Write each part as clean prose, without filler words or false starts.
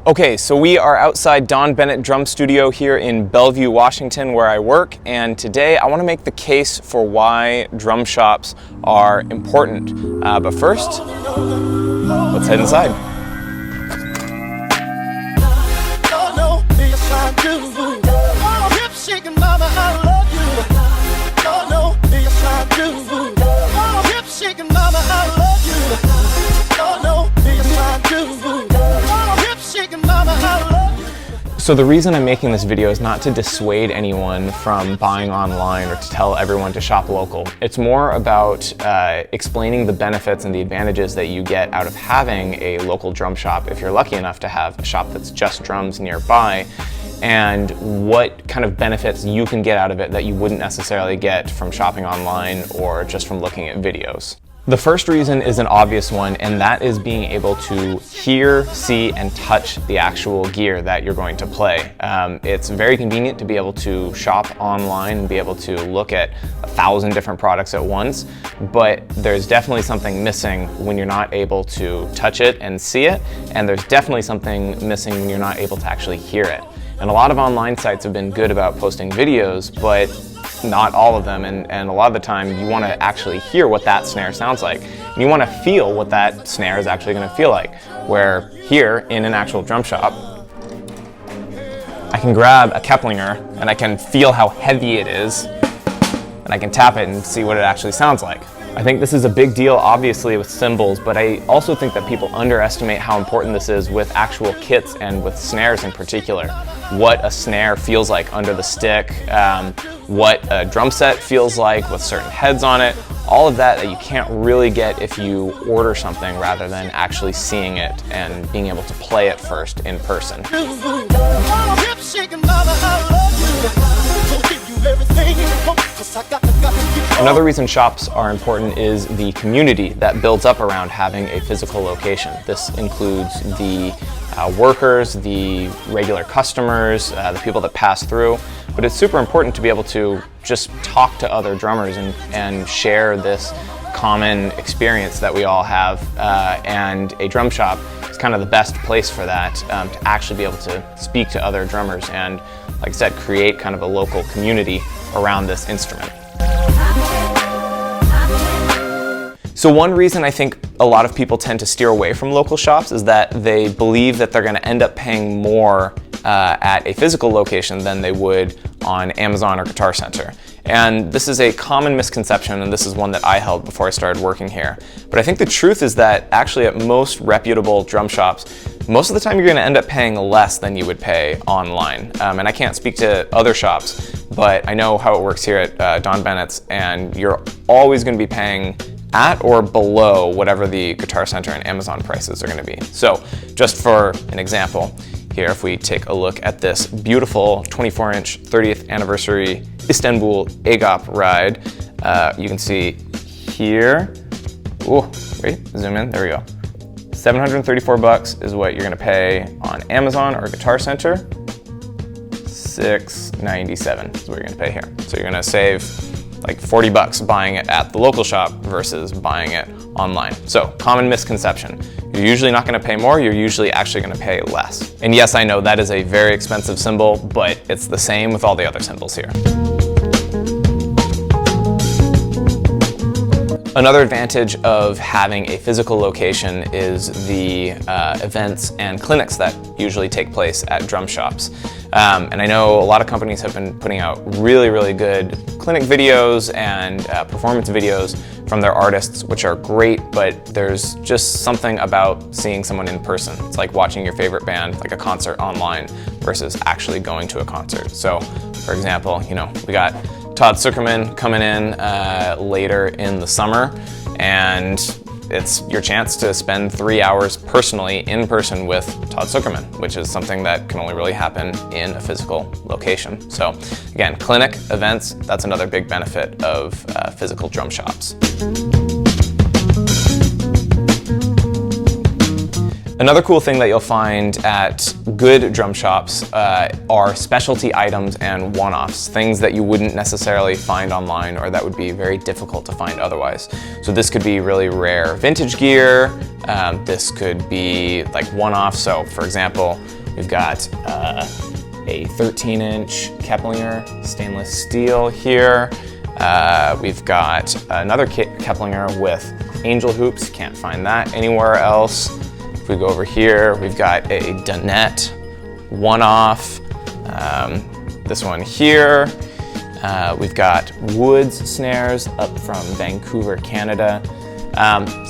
Okay, so we are outside Donn Bennett Drum Studio here in Bellevue, Washington, where I work, and today I want to make the case for why drum shops are important. But first, let's head inside. So the reason I'm making this video is not to dissuade anyone from buying online or to tell everyone to shop local. It's more about explaining the benefits and the advantages that you get out of having a local drum shop if you're lucky enough to have a shop that's just drums nearby, and what kind of benefits you can get out of it that you wouldn't necessarily get from shopping online or just from looking at videos. The first reason is an obvious one, and that is being able to hear, see, and touch the actual gear that you're going to play. It's very convenient to be able to shop online and be able to look at 1,000 different products at once, but there's definitely something missing when you're not able to touch it and see it, and there's definitely something missing when you're not able to actually hear it. And a lot of online sites have been good about posting videos, but not all of them, and a lot of the time you want to actually hear what that snare sounds like. And you want to feel what that snare is actually going to feel like. Where here, in an actual drum shop, I can grab a Keplinger and I can feel how heavy it is, and I can tap it and see what it actually sounds like. I think this is a big deal, obviously, with cymbals, but I also think that people underestimate how important this is with actual kits and with snares in particular. What a snare feels like under the stick, what a drum set feels like with certain heads on it, all of that you can't really get if you order something rather than actually seeing it and being able to play it first in person. Another reason shops are important is the community that builds up around having a physical location. This includes the workers, the regular customers, the people that pass through, but it's super important to be able to just talk to other drummers and share this common experience that we all have, and a drum shop is kind of the best place for that, to actually be able to speak to other drummers and, like I said, create kind of a local community around this instrument. So one reason I think a lot of people tend to steer away from local shops is that they believe that they're going to end up paying more at a physical location than they would on Amazon or Guitar Center. And this is a common misconception, and this is one that I held before I started working here. But I think the truth is that actually at most reputable drum shops, most of the time you're going to end up paying less than you would pay online. And I can't speak to other shops, but I know how it works here at Donn Bennett's, and you're always going to be paying at or below whatever the Guitar Center and Amazon prices are going to be. So just for an example, here if we take a look at this beautiful 24-inch 30th anniversary Istanbul Agop ride, you can see here, oh, wait, zoom in, there we go. $734 is what you're going to pay on Amazon or Guitar Center. $697 is what you're going to pay here. So you're going to save like $40 buying it at the local shop versus buying it online. So, common misconception. You're usually not going to pay more, you're usually actually going to pay less. And yes, I know that is a very expensive cymbal, but it's the same with all the other cymbals here. Another advantage of having a physical location is the events and clinics that usually take place at drum shops. And I know a lot of companies have been putting out really, really good clinic videos and performance videos from their artists, which are great, but there's just something about seeing someone in person. It's like watching your favorite band, like a concert online, versus actually going to a concert. So, for example, you know, we got Todd Zuckerman coming in later in the summer, and it's your chance to spend 3 hours personally in person with Todd Zuckerman, which is something that can only really happen in a physical location. So again, clinic, events, that's another big benefit of physical drum shops. Another cool thing that you'll find at good drum shops are specialty items and one-offs, things that you wouldn't necessarily find online or that would be very difficult to find otherwise. So this could be really rare vintage gear, this could be like one-off. So for example, we've got a 13-inch Keplinger stainless steel here. We've got another Keplinger with angel hoops, can't find that anywhere else. If we go over here, we've got a Donette one-off, this one here. We've got Woods snares up from Vancouver, Canada.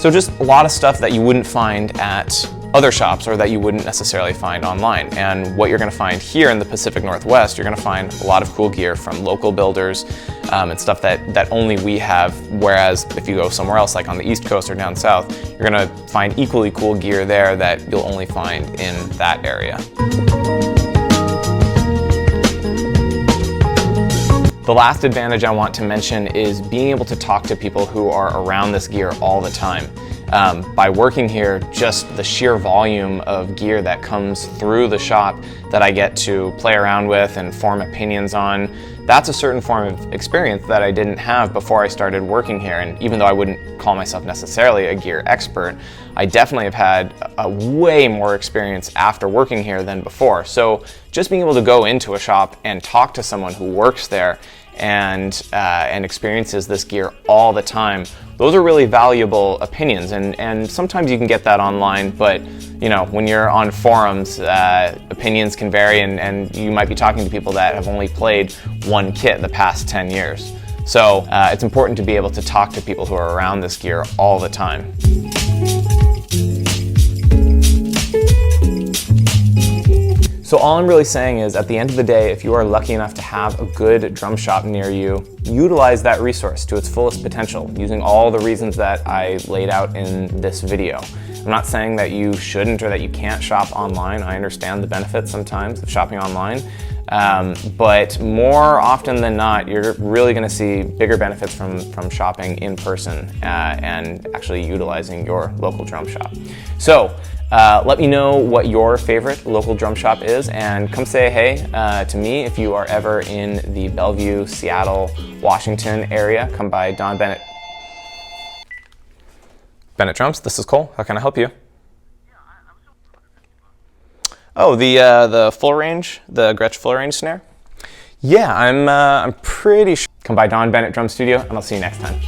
So just a lot of stuff that you wouldn't find at other shops or that you wouldn't necessarily find online. And what you're gonna find here in the Pacific Northwest, you're gonna find a lot of cool gear from local builders and stuff that only we have, whereas if you go somewhere else, like on the East Coast or down south, you're gonna find equally cool gear there that you'll only find in that area. The last advantage I want to mention is being able to talk to people who are around this gear all the time. By working here, just the sheer volume of gear that comes through the shop that I get to play around with and form opinions on, that's a certain form of experience that I didn't have before I started working here. And even though I wouldn't call myself necessarily a gear expert, I definitely have had a way more experience after working here than before. So just being able to go into a shop and talk to someone who works there and experiences this gear all the time, those are really valuable opinions, and sometimes you can get that online, but you know, when you're on forums, opinions can vary, and you might be talking to people that have only played one kit the past 10 years. So it's important to be able to talk to people who are around this gear all the time. So all I'm really saying is, at the end of the day, if you are lucky enough to have a good drum shop near you, utilize that resource to its fullest potential, using all the reasons that I laid out in this video. I'm not saying that you shouldn't or that you can't shop online. I understand the benefits sometimes of shopping online, but more often than not, you're really gonna see bigger benefits from shopping in person and actually utilizing your local drum shop. So, let me know what your favorite local drum shop is, and come say hey to me if you are ever in the Bellevue, Seattle, Washington area. Come by Donn Bennett Drums. This is Cole. How can I help you? Oh, the full range, the Gretsch full range snare? Yeah, I'm pretty sure. Come by Donn Bennett Drum Studio, and I'll see you next time.